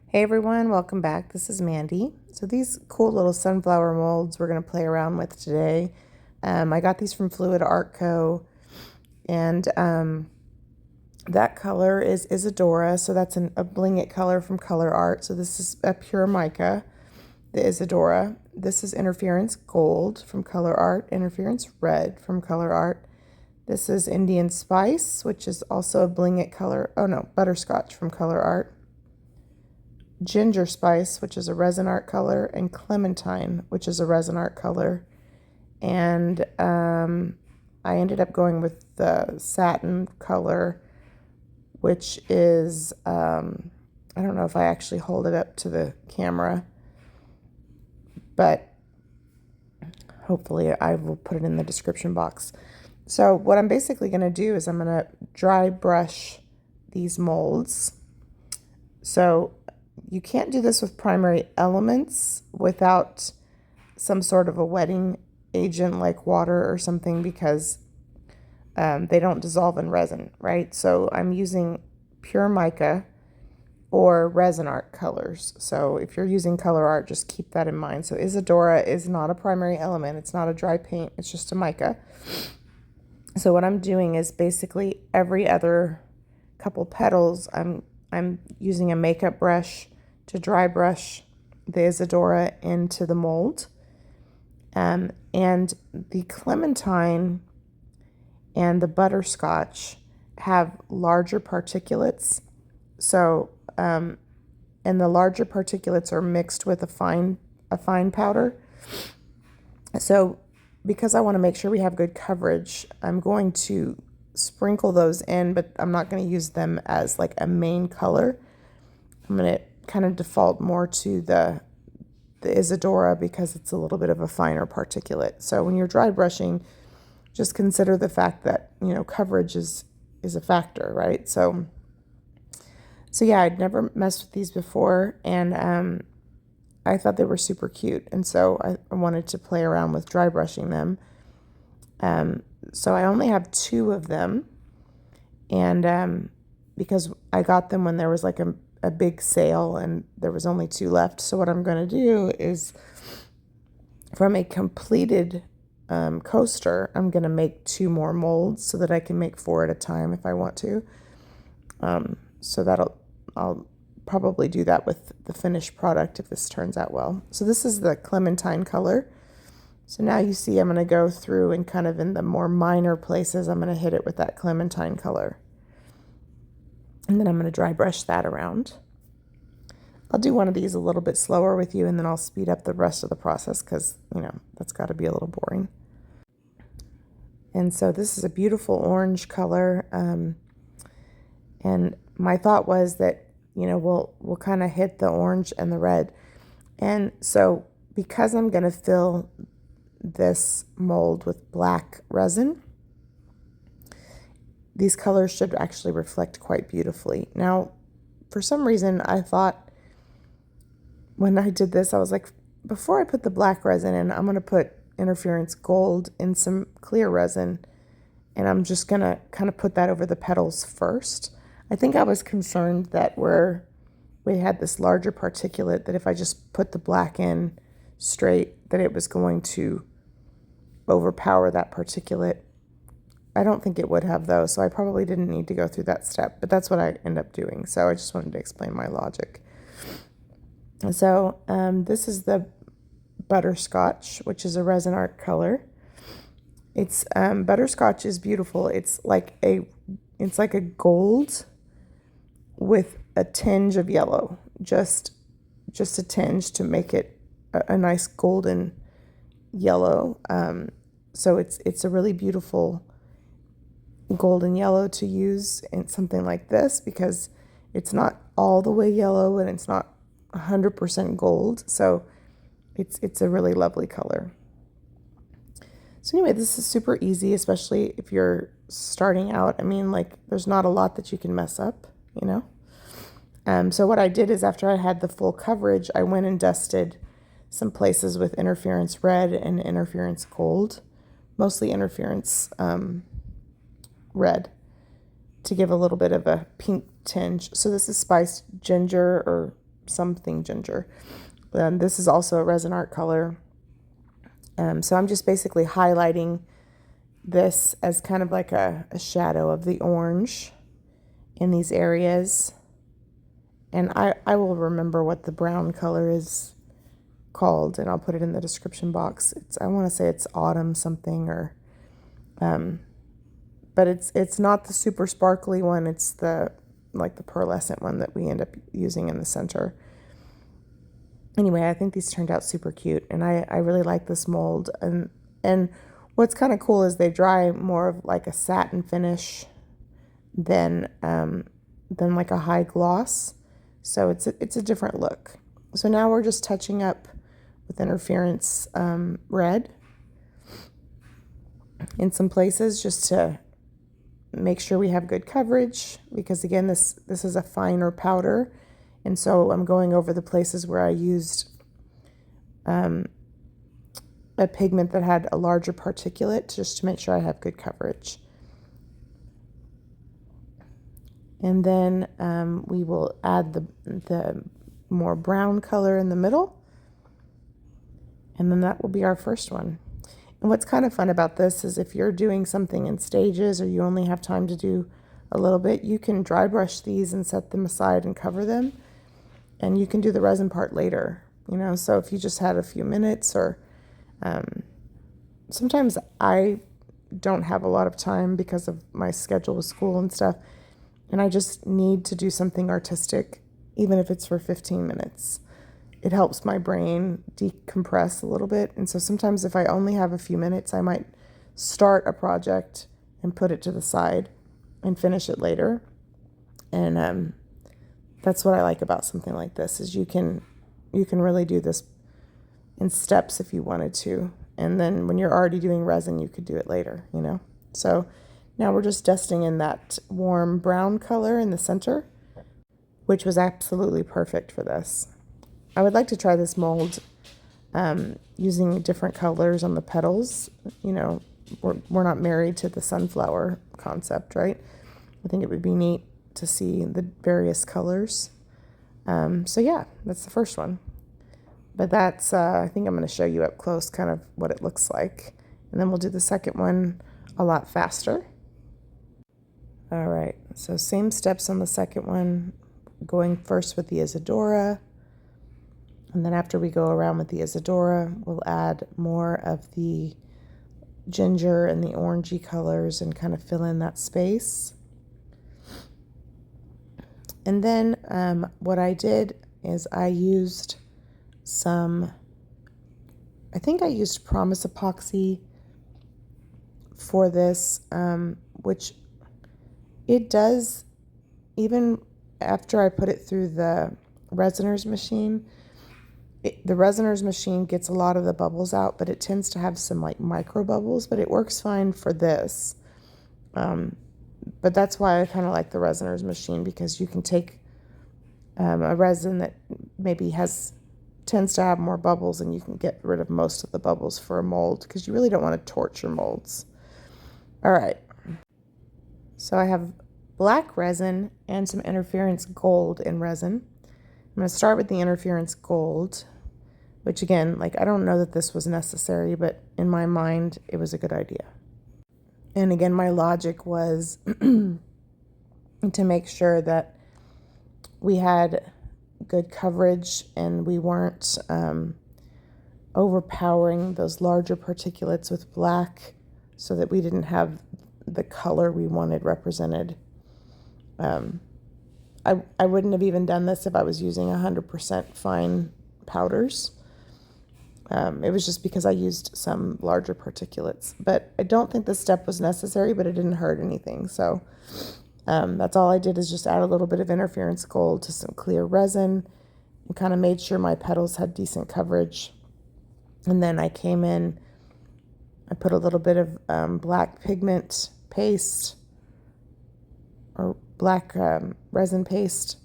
Hey everyone, welcome back. This is Mandy. So these cool little sunflower molds we're going to play around with today. I got these from FluidArt-Co, and that color is Isadora. So that's a Bling It color from Colourarte. So this is a pure mica, the Isadora. This is Interference Gold from Colourarte, Interference Red from Colourarte. This is Indian Spice, which is also a Bling It color. Oh no, Butterscotch from Colourarte. Ginger Spice, which is a Resinarte color, and Clementine, which is a Resinarte color. And I ended up going with the satin color, which is, I don't know if I actually hold it up to the camera, but hopefully I will put it in the description box. So what I'm basically going to do is I'm going to dry brush these molds. So you can't do this with primary elements without some sort of a wetting agent like water or something, because they don't dissolve in resin, right? So I'm using pure mica or Resinarte colors. So if you're using Colourarte, just keep that in mind. So Isadora is not a primary element. It's not a dry paint. It's just a mica. So what I'm doing is basically every other couple petals, I'm using a makeup brush to dry brush the Isadora into the mold. And the Clementine and the Butterscotch have larger particulates. So, and the larger particulates are mixed with a fine powder. So because I want to make sure we have good coverage, I'm going to sprinkle those in, but I'm not going to use them as like a main color. I'm going to kind of default more to the Isadora because it's a little bit of a finer particulate. So when you're dry brushing, just consider the fact that, you know, coverage is a factor, right? So yeah, I'd never messed with these before, and I thought they were super cute, and so I wanted to play around with dry brushing them. So I only have 2 of them, and because I got them when there was like a big sale and there was only 2 left. So what I'm going to do is, from a completed coaster, I'm going to make 2 more molds so that I can make 4 at a time if I want to. So I'll probably do that with the finished product if this turns out well. So this is the Clementine color. So now you see I'm going to go through and kind of in the more minor places, I'm going to hit it with that Clementine color. And then I'm going to dry brush that around. I'll do one of these a little bit slower with you, and then I'll speed up the rest of the process because, you know, that's got to be a little boring. And so this is a beautiful orange color. And my thought was that, you know, we'll kind of hit the orange and the red. And so because I'm going to fill this mold with black resin, these colors should actually reflect quite beautifully. Now, for some reason, I thought when I did this, I was like, before I put the black resin in, I'm going to put Interference Gold in some clear resin, and I'm just going to kind of put that over the petals first. I think I was concerned that where we had this larger particulate, that if I just put the black in straight, that it was going to overpower that particulate. I don't think it would have, though, so I probably didn't need to go through that step, but that's what I end up doing. So I just wanted to explain my logic. So this is the Butterscotch, which is a Resinarte color. It's Butterscotch is beautiful. It's like a gold with a tinge of yellow, just a tinge to make it a nice golden yellow. So it's a really beautiful golden yellow to use in something like this, because it's not all the way yellow and it's not 100% gold. So it's a really lovely color. So anyway, this is super easy, especially if you're starting out. I mean, like, there's not a lot that you can mess up, you know? So what I did is, after I had the full coverage, I went and dusted some places with Interference Red and Interference Gold, mostly Interference Red, to give a little bit of a pink tinge. So this is spiced ginger or something ginger. This is also a Resinarte color. So I'm just basically highlighting this as kind of like a shadow of the orange in these areas. And I will remember what the brown color is called, and I'll put it in the description box. I want to say it's autumn something, or but it's not the super sparkly one. It's the like the pearlescent one that we end up using in the center. Anyway, I think these turned out super cute, and I really like this mold. And what's kind of cool is they dry more of like a satin finish than like a high gloss. So it's a different look. So now we're just touching up with interference red in some places, just to make sure we have good coverage, because again, this is a finer powder, and so I'm going over the places where I used a pigment that had a larger particulate, just to make sure I have good coverage. And then we will add the more brown color in the middle, and then that will be our first one. And what's kind of fun about this is if you're doing something in stages, or you only have time to do a little bit, you can dry brush these and set them aside and cover them, and you can do the resin part later, you know. So if you just had a few minutes, or sometimes I don't have a lot of time because of my schedule with school and stuff, and I just need to do something artistic, even if it's for 15 minutes. It helps my brain decompress a little bit. And so sometimes if I only have a few minutes, I might start a project and put it to the side and finish it later. And that's what I like about something like this, is you can really do this in steps if you wanted to. And then when you're already doing resin, you could do it later, you know. So now we're just dusting in that warm brown color in the center, which was absolutely perfect for this. I would like to try this mold using different colors on the petals. You know, we're not married to the sunflower concept, right? I think it would be neat to see the various colors. So yeah, that's the first one. But that's, I think I'm going to show you up close kind of what it looks like. And then we'll do the second one a lot faster. All right, so same steps on the second one, going first with the Isadora. And then after we go around with the Isadora, we'll add more of the ginger and the orangey colors and kind of fill in that space. And then what I did is I used I think I used Promise Epoxy for this, which it does, even after I put it through the Resiners machine, the Resiners machine gets a lot of the bubbles out, but it tends to have some like micro bubbles, but it works fine for this. But that's why I kind of like the Resiners machine, because you can take a resin that maybe tends to have more bubbles, and you can get rid of most of the bubbles for a mold, because you really don't want to torch your molds. All right. So I have black resin and some interference gold in resin. I'm going to start with the interference gold, which again, like, I don't know that this was necessary, but in my mind, it was a good idea. And again, my logic was to make sure that we had good coverage and we weren't overpowering those larger particulates with black, so that we didn't have the color we wanted represented. I wouldn't have even done this if I was using 100% fine powders. It was just because I used some larger particulates. But I don't think this step was necessary, but it didn't hurt anything. So that's all I did, is just add a little bit of interference gold to some clear resin and kind of made sure my petals had decent coverage. And then I came in, I put a little bit of black pigment paste, or black resin paste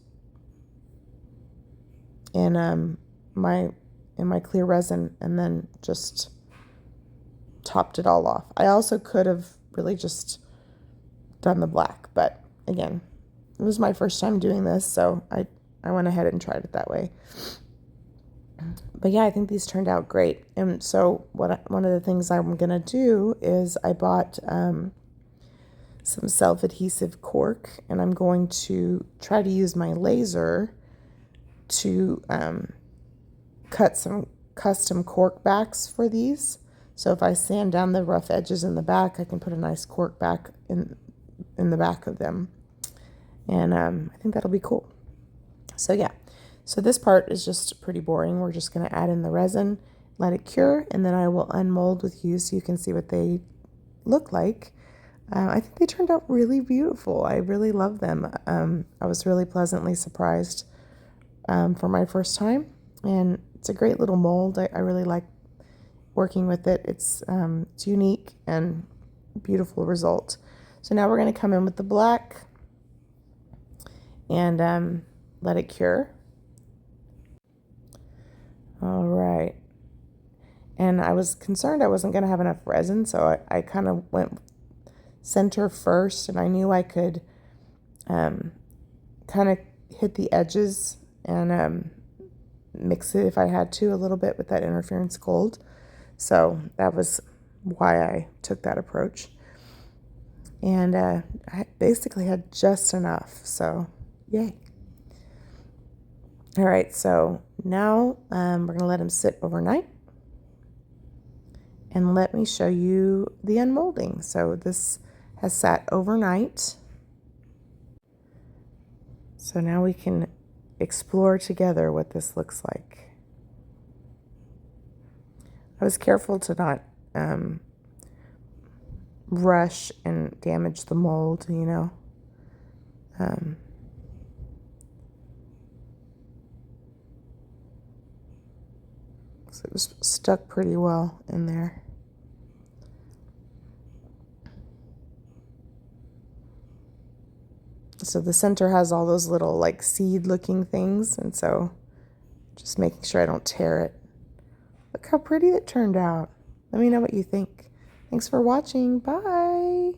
in my clear resin, and then just topped it all off. I also could have really just done the black, but again, it was my first time doing this, so I I went ahead and tried it that way. But yeah, I think these turned out great. And so one of the things I'm going to do is I bought some self-adhesive cork, and I'm going to try to use my laser to cut some custom cork backs for these. So if I sand down the rough edges in the back, I can put a nice cork back in the back of them. And I think that'll be cool. So yeah, so this part is just pretty boring. We're just going to add in the resin, let it cure, and then I will unmold with you so you can see what they look like. I think they turned out really beautiful. I really love them. I was really pleasantly surprised for my first time, and it's a great little mold. I really like working with it. It's unique and beautiful result. So now we're going to come in with the black and let it cure. All right. And I was concerned I wasn't going to have enough resin, so I kind of went center first, and I knew I could kind of hit the edges and mix it if I had to a little bit with that interference gold. So that was why I took that approach. And I basically had just enough, so yay. All right, so now we're going to let them sit overnight. And let me show you the unmolding. So this has sat overnight. So now we can explore together what this looks like. I was careful to not rush and damage the mold, you know. So it was stuck pretty well in there. So the center has all those little like seed looking things, and so just making sure I don't tear it. Look how pretty it turned out. Let me know what you think. Thanks for watching. Bye.